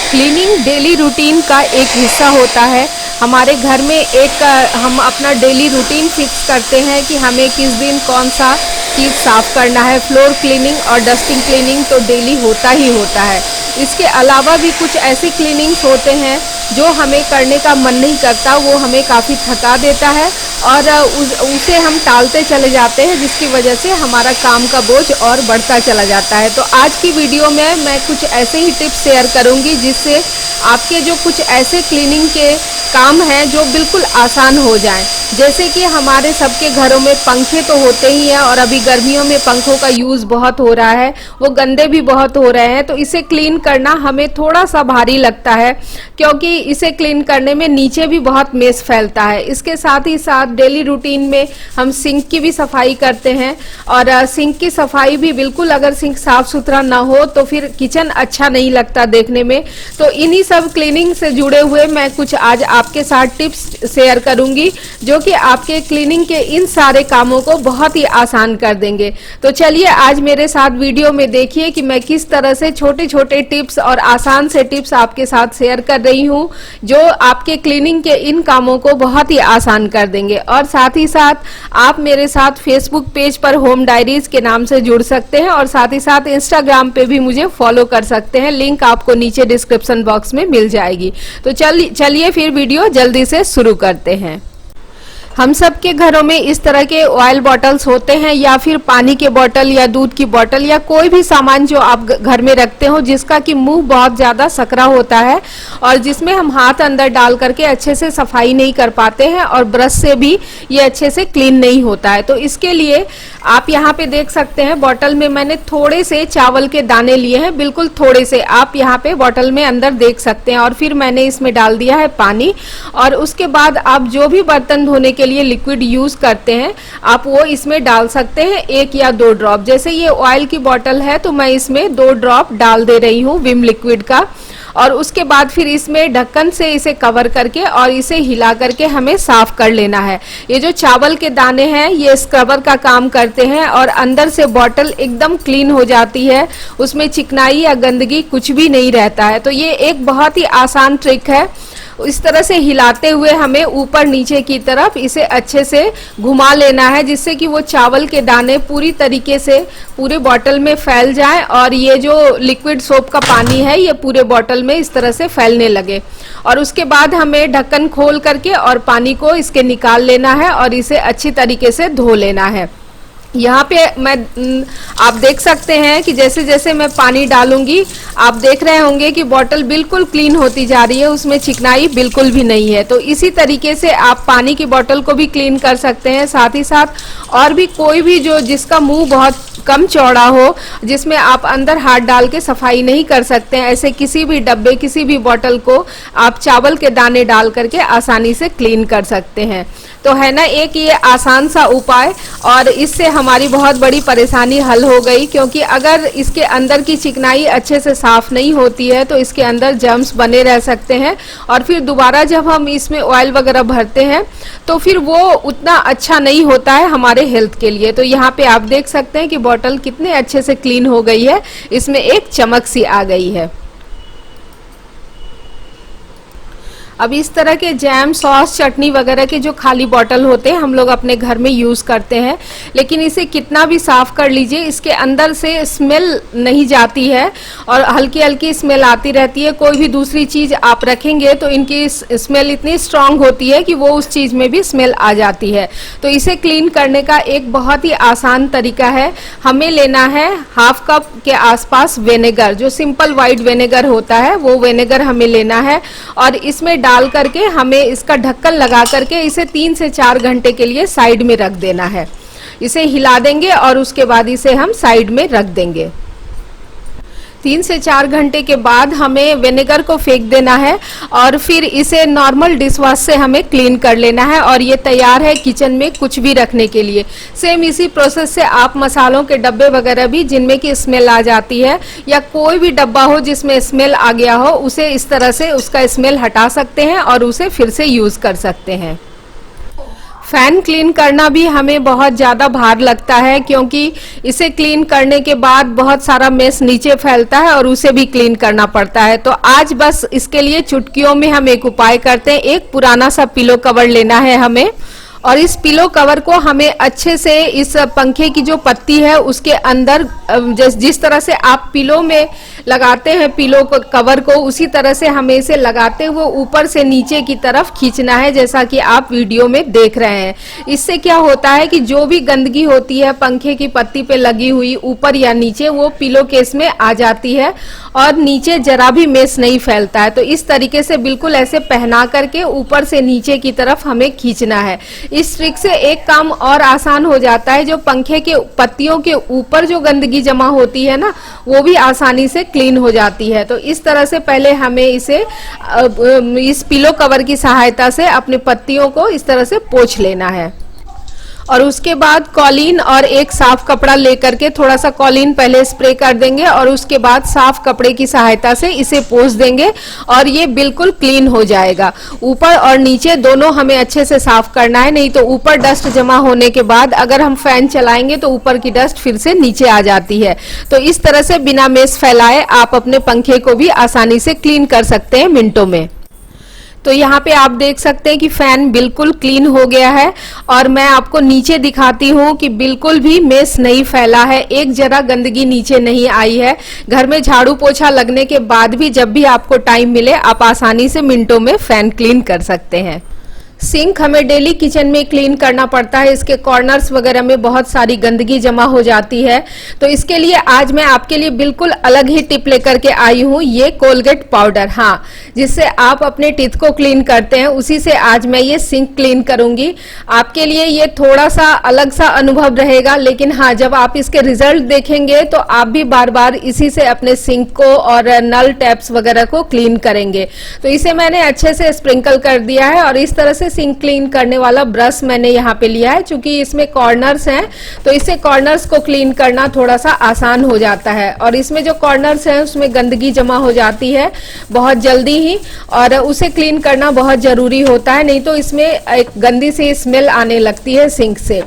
Cleaning daily routine का एक हिस्सा होता है। हमारे घर में हम अपना डेली रूटीन फिक्स करते हैं कि हमें किस दिन कौन सा चीज़ साफ़ करना है। फ्लोर क्लीनिंग और डस्टिंग क्लीनिंग तो डेली होता ही होता है। इसके अलावा भी कुछ ऐसी क्लीनिंग्स होते हैं जो हमें करने का मन नहीं करता, वो हमें काफ़ी थका देता है और उसे हम टालते चले जाते हैं, जिसकी वजह से हमारा काम का बोझ और बढ़ता चला जाता है। तो आज की वीडियो में मैं कुछ ऐसे ही टिप्स शेयर करूंगी जिससे आपके जो कुछ ऐसे क्लीनिंग के काम हैं जो बिल्कुल आसान हो जाएं। जैसे कि हमारे सबके घरों में पंखे तो होते ही हैं और अभी गर्मियों में पंखों का यूज़ बहुत हो रहा है, वो गंदे भी बहुत हो रहे हैं। तो इसे क्लीन करना हमें थोड़ा सा भारी लगता है, क्योंकि इसे क्लीन करने में नीचे भी बहुत मेस फैलता है। इसके साथ ही साथ डेली रूटीन में हम सिंक की भी सफाई करते हैं और सिंक की सफाई भी बिल्कुल, अगर सिंक साफ सुथरा ना हो तो फिर किचन अच्छा नहीं लगता देखने में। तो इन्हीं सब क्लीनिंग से जुड़े हुए मैं कुछ आज आपके साथ टिप्स शेयर करूंगी जो कि आपके क्लीनिंग के इन सारे कामों को बहुत ही आसान कर देंगे। तो चलिए आज मेरे साथ वीडियो में देखिए कि मैं किस तरह से छोटे छोटे टिप्स और आसान से टिप्स आपके साथ शेयर कर रही हूँ जो आपके क्लीनिंग के इन कामों को बहुत ही आसान कर देंगे। और साथ ही साथ आप मेरे साथ फेसबुक पेज पर होम डायरीज के नाम से जुड़ सकते हैं और साथ ही साथ इंस्टाग्राम पे भी मुझे फॉलो कर सकते हैं। लिंक आपको नीचे डिस्क्रिप्शन बॉक्स में मिल जाएगी। तो चलिए फिर वीडियो जल्दी से शुरू करते हैं। हम सब के घरों में इस तरह के ऑयल बॉटल्स होते हैं या फिर पानी के बोतल या दूध की बोतल या कोई भी सामान जो आप घर में रखते हो जिसका कि मुंह बहुत ज़्यादा सकरा होता है और जिसमें हम हाथ अंदर डाल करके अच्छे से सफाई नहीं कर पाते हैं और ब्रश से भी ये अच्छे से क्लीन नहीं होता है। तो इसके लिए आप यहाँ पे देख सकते हैं बॉटल में मैंने थोड़े से चावल के दाने लिए हैं, बिल्कुल थोड़े से, आप यहाँ पे बॉटल में अंदर देख सकते हैं। और फिर मैंने इसमें डाल दिया है पानी और उसके बाद आप जो भी बर्तन धोने के लिए लिक्विड यूज करते हैं आप वो इसमें डाल सकते हैं, 1 या 2 ड्रॉप। जैसे ये ऑयल की बोतल है तो मैं इसमें 2 ड्रॉप डाल दे रही हूँ विम लिक्विड का। और उसके बाद फिर इसमें ढक्कन से इसे कवर करके और इसे हिला करके हमें साफ कर लेना है। ये जो चावल के दाने हैं ये स्क्रबर का काम करते हैं और अंदर से बॉटल एकदम क्लीन हो जाती है, उसमें चिकनाई या गंदगी कुछ भी नहीं रहता है। तो ये एक बहुत ही आसान ट्रिक है। इस तरह से हिलाते हुए हमें ऊपर नीचे की तरफ इसे अच्छे से घुमा लेना है जिससे कि वो चावल के दाने पूरी तरीके से पूरे बॉटल में फैल जाएं और ये जो लिक्विड सोप का पानी है ये पूरे बॉटल में इस तरह से फैलने लगे। और उसके बाद हमें ढक्कन खोल करके और पानी को इसके निकाल लेना है और इसे अच्छी तरीके से धो लेना है। यहाँ पे आप देख सकते हैं कि जैसे जैसे मैं पानी डालूंगी आप देख रहे होंगे कि बॉटल बिल्कुल क्लीन होती जा रही है, उसमें चिकनाई बिल्कुल भी नहीं है। तो इसी तरीके से आप पानी की बॉटल को भी क्लीन कर सकते हैं। साथ ही साथ और भी कोई भी जो जिसका मुंह बहुत कम चौड़ा हो, जिसमें आप अंदर हाथ डाल के सफाई नहीं कर सकते हैं, ऐसे किसी भी डब्बे किसी भी बॉटल को आप चावल के दाने डाल करके आसानी से क्लीन कर सकते हैं। तो है ना एक ये आसान सा उपाय और इससे हमारी बहुत बड़ी परेशानी हल हो गई, क्योंकि अगर इसके अंदर की चिकनाई अच्छे से साफ नहीं होती है तो इसके अंदर जर्म्स बने रह सकते हैं और फिर दोबारा जब हम इसमें ऑयल वगैरह भरते हैं तो फिर वो उतना अच्छा नहीं होता है हमारे हेल्थ के लिए। तो यहाँ पे आप देख सकते हैं कि बॉटल कितने अच्छे से क्लीन हो गई है, इसमें एक चमक सी आ गई है। अब इस तरह के जैम, सॉस, चटनी वगैरह के जो खाली बॉटल होते हैं हम लोग अपने घर में यूज़ करते हैं, लेकिन इसे कितना भी साफ कर लीजिए इसके अंदर से स्मेल नहीं जाती है और हल्की हल्की स्मेल आती रहती है। कोई भी दूसरी चीज़ आप रखेंगे तो इनकी स्मेल इतनी स्ट्रांग होती है कि वो उस चीज़ में भी स्मेल आ जाती है। तो इसे क्लीन करने का एक बहुत ही आसान तरीका है। हमें लेना है 1/2 कप के आसपास विनेगर, जो सिंपल वाइट विनेगर होता है वो विनेगर हमें लेना है और इसमें डाल करके हमें इसका ढक्कन लगा करके इसे 3 से 4 घंटे के लिए साइड में रख देना है। इसे हिला देंगे और उसके बाद इसे हम साइड में रख देंगे। 3 से 4 घंटे के बाद हमें विनेगर को फेंक देना है और फिर इसे नॉर्मल डिश वॉश से हमें क्लीन कर लेना है और ये तैयार है किचन में कुछ भी रखने के लिए। सेम इसी प्रोसेस से आप मसालों के डब्बे वगैरह भी जिनमें की स्मेल आ जाती है या कोई भी डब्बा हो जिसमें स्मेल आ गया हो उसे इस तरह से उसका स्मेल हटा सकते हैं और उसे फिर से यूज़ कर सकते हैं। फैन क्लीन करना भी हमें बहुत ज़्यादा भार लगता है, क्योंकि इसे क्लीन करने के बाद बहुत सारा मेस नीचे फैलता है और उसे भी क्लीन करना पड़ता है। तो आज बस इसके लिए चुटकियों में हम एक उपाय करते हैं। एक पुराना सा पिलो कवर लेना है हमें, और इस पिलो कवर को हमें अच्छे से इस पंखे की जो पत्ती है उसके अंदर, जिस तरह से आप पिलो में लगाते हैं पिलो को कवर को, उसी तरह से हमें इसे लगाते हुए ऊपर से नीचे की तरफ खींचना है, जैसा कि आप वीडियो में देख रहे हैं। इससे क्या होता है कि जो भी गंदगी होती है पंखे की पत्ती पे लगी हुई ऊपर या नीचे, वो पिलो केस में आ जाती है और नीचे जरा भी मेस नहीं फैलता है। तो इस तरीके से बिल्कुल ऐसे पहना करके ऊपर से नीचे की तरफ हमें खींचना है। इस ट्रिक से एक काम और आसान हो जाता है, जो पंखे के पत्तियों के ऊपर जो गंदगी जमा होती है ना, वो भी आसानी से क्लीन हो जाती है। तो इस तरह से पहले हमें इसे इस पिलो कवर की सहायता से अपनी पत्तियों को इस तरह से पोंछ लेना है। और उसके बाद कॉलीन और एक साफ कपड़ा लेकर के थोड़ा सा कॉलीन पहले स्प्रे कर देंगे और उसके बाद साफ कपड़े की सहायता से इसे पोंछ देंगे और ये बिल्कुल क्लीन हो जाएगा। ऊपर और नीचे दोनों हमें अच्छे से साफ करना है, नहीं तो ऊपर डस्ट जमा होने के बाद अगर हम फैन चलाएंगे तो ऊपर की डस्ट फिर से नीचे आ जाती है। तो इस तरह से बिना मेस फैलाए आप अपने पंखे को भी आसानी से क्लीन कर सकते हैं मिनटों में। तो यहाँ पे आप देख सकते हैं कि फैन बिल्कुल क्लीन हो गया है और मैं आपको नीचे दिखाती हूँ कि बिल्कुल भी मेस नहीं फैला है, एक जरा गंदगी नीचे नहीं आई है। घर में झाड़ू पोछा लगने के बाद भी जब भी आपको टाइम मिले आप आसानी से मिनटों में फैन क्लीन कर सकते हैं। सिंक हमें डेली किचन में क्लीन करना पड़ता है, इसके कॉर्नर्स वगैरह में बहुत सारी गंदगी जमा हो जाती है। तो इसके लिए आज मैं आपके लिए बिल्कुल अलग ही टिप लेकर के आई हूँ, ये कोलगेट पाउडर, हाँ, जिससे आप अपने टीथ को क्लीन करते हैं, उसी से आज मैं ये सिंक क्लीन करूंगी। आपके लिए ये थोड़ा सा अलग सा अनुभव रहेगा, लेकिन हाँ, जब आप इसके रिजल्ट देखेंगे तो आप भी बार बार इसी से अपने सिंक को और नल टैप्स वगैरह को क्लीन करेंगे। तो इसे मैंने अच्छे से स्प्रिंकल कर दिया है और इस तरह से सिंक क्लीन करने वाला ब्रश मैंने यहाँ पे लिया है। चूंकि इसमें कॉर्नर्स हैं तो इससे कॉर्नर्स को क्लीन करना थोड़ा सा आसान हो जाता है, और इसमें जो कॉर्नर्स हैं उसमें गंदगी जमा हो जाती है बहुत जल्दी ही, और उसे क्लीन करना बहुत जरूरी होता है, नहीं तो इसमें एक गंदी सी स्मेल आने लगती है सिंक से।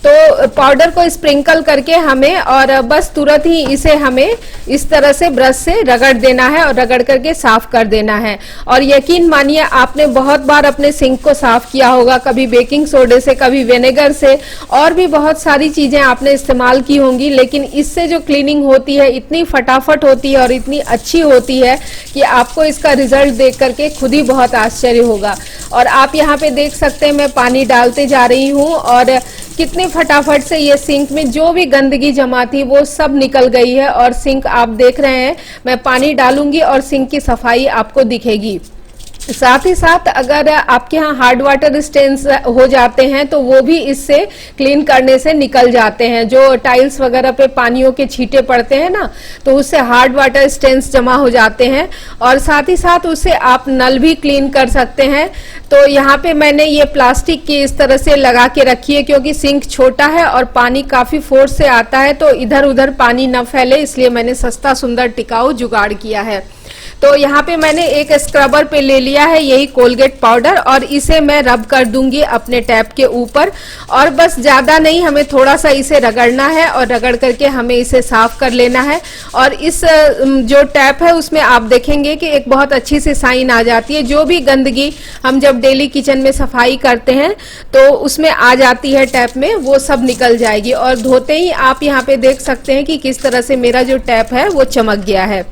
तो पाउडर को स्प्रिंकल करके हमें और बस तुरंत ही इसे हमें इस तरह से ब्रश से रगड़ देना है और रगड़ करके साफ कर देना है। और यकीन मानिए आपने बहुत बार अपने सिंक को साफ किया होगा, कभी बेकिंग सोडे से, कभी विनेगर से, और भी बहुत सारी चीजें आपने इस्तेमाल की होंगी, लेकिन इससे जो क्लीनिंग होती है इतनी फटाफट होती है और इतनी अच्छी होती है कि आपको इसका रिजल्ट देख करके खुद ही बहुत आश्चर्य होगा। और आप यहाँ पे देख सकते हैं मैं पानी डालते जा रही हूँ और कितने फटाफट से ये सिंक में जो भी गंदगी जमा थी वो सब निकल गई है। और सिंक आप देख रहे हैं, मैं पानी डालूंगी और सिंक की सफाई आपको दिखेगी। साथ ही साथ अगर आपके यहाँ हार्ड वाटर स्टेन्स हो जाते हैं तो वो भी इससे क्लीन करने से निकल जाते हैं। जो टाइल्स वगैरह पे पानियों के छींटे पड़ते हैं ना, तो उससे हार्ड वाटर स्टेन्स जमा हो जाते हैं, और साथ ही साथ उससे आप नल भी क्लीन कर सकते हैं। तो यहाँ पे मैंने ये प्लास्टिक की इस तरह से लगा के रखी है, क्योंकि सिंक छोटा है और पानी काफी फोर्स से आता है, तो इधर उधर पानी न फैले, इसलिए मैंने सस्ता सुंदर टिकाऊ जुगाड़ किया है। तो यहाँ पे मैंने एक स्क्रबर पे ले लिया है यही कोलगेट पाउडर, और इसे मैं रब कर दूंगी अपने टैप के ऊपर, और बस ज्यादा नहीं, हमें थोड़ा सा इसे रगड़ना है और रगड़ करके हमें इसे साफ कर लेना है। और इस जो टैप है उसमें आप देखेंगे कि एक बहुत अच्छी सी साइन आ जाती है। जो भी गंदगी हम जब डेली किचन में सफाई करते हैं तो उसमें आ जाती है टैप में, वो सब निकल जाएगी। और धोते ही आप यहाँ पे देख सकते हैं कि किस तरह से मेरा जो टैप है वो चमक गया है।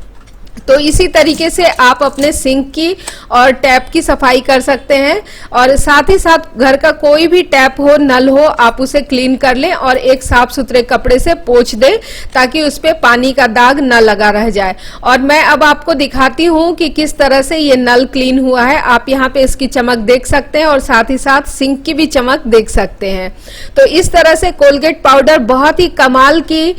तो इसी तरीके से आप अपने सिंक की और टैप की सफाई कर सकते हैं, और साथ ही साथ घर का कोई भी टैप हो, नल हो, आप उसे क्लीन कर लें और एक साफ सुथरे कपड़े से पोंछ दें, ताकि उस पे पानी का दाग न लगा रह जाए। और मैं अब आपको दिखाती हूँ कि किस तरह से ये नल क्लीन हुआ है। आप यहाँ पे इसकी चमक देख सकते हैं और साथ ही साथ सिंक की भी चमक देख सकते हैं। तो इस तरह से कोलगेट पाउडर बहुत ही कमाल की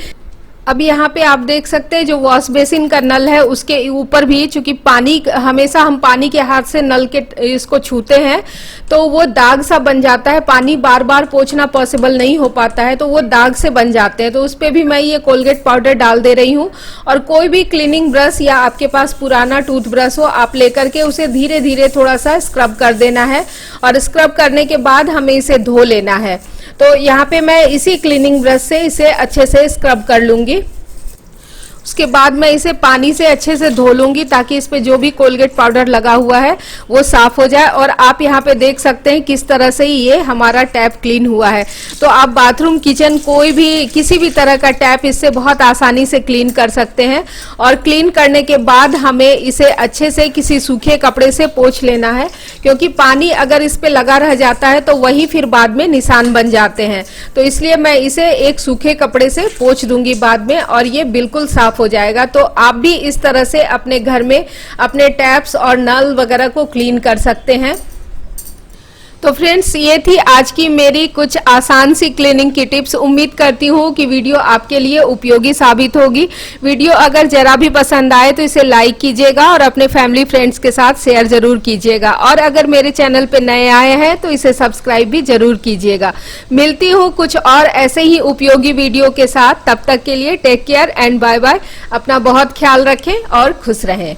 अब यहाँ पे आप देख सकते हैं जो वॉश बेसिन का नल है उसके ऊपर भी, चूंकि पानी हमेशा हम पानी के हाथ से नल के इसको छूते हैं तो वो दाग सा बन जाता है, पानी बार बार पोंछना पॉसिबल नहीं हो पाता है तो वो दाग से बन जाते हैं। तो उस पे भी मैं ये कोलगेट पाउडर डाल दे रही हूँ। और कोई भी क्लीनिंग ब्रश या आपके पास पुराना टूथ ब्रश हो, आप लेकर के उसे धीरे धीरे थोड़ा सा स्क्रब कर देना है और स्क्रब करने के बाद हमें इसे धो लेना है। तो यहाँ पे मैं इसी क्लीनिंग ब्रश से इसे अच्छे से स्क्रब कर लूंगी। उसके बाद मैं इसे पानी से अच्छे से धो लूंगी ताकि इस पे जो भी कोलगेट पाउडर लगा हुआ है वो साफ हो जाए। और आप यहाँ पे देख सकते हैं किस तरह से ये हमारा टैप क्लीन हुआ है। तो आप बाथरूम, किचन, कोई भी किसी भी तरह का टैप इससे बहुत आसानी से क्लीन कर सकते हैं। और क्लीन करने के बाद हमें इसे अच्छे से किसी सूखे कपड़े से पोंछ लेना है, क्योंकि पानी अगर इस पे लगा रह जाता है तो वही फिर बाद में निशान बन जाते हैं। तो इसलिए मैं इसे एक सूखे कपड़े से पोंछ दूंगी बाद में और ये बिल्कुल साफ हो जाएगा। तो आप भी इस तरह से अपने घर में अपने टैप्स और नल वगैरह को क्लीन कर सकते हैं। तो फ्रेंड्स, ये थी आज की मेरी कुछ आसान सी क्लीनिंग की टिप्स। उम्मीद करती हूँ कि वीडियो आपके लिए उपयोगी साबित होगी। वीडियो अगर जरा भी पसंद आए तो इसे लाइक कीजिएगा और अपने फैमिली फ्रेंड्स के साथ शेयर जरूर कीजिएगा। और अगर मेरे चैनल पे नए आए हैं तो इसे सब्सक्राइब भी जरूर कीजिएगा। मिलती हूँ कुछ और ऐसे ही उपयोगी वीडियो के साथ। तब तक के लिए take care and bye bye. अपना बहुत ख्याल रखें और खुश रहें।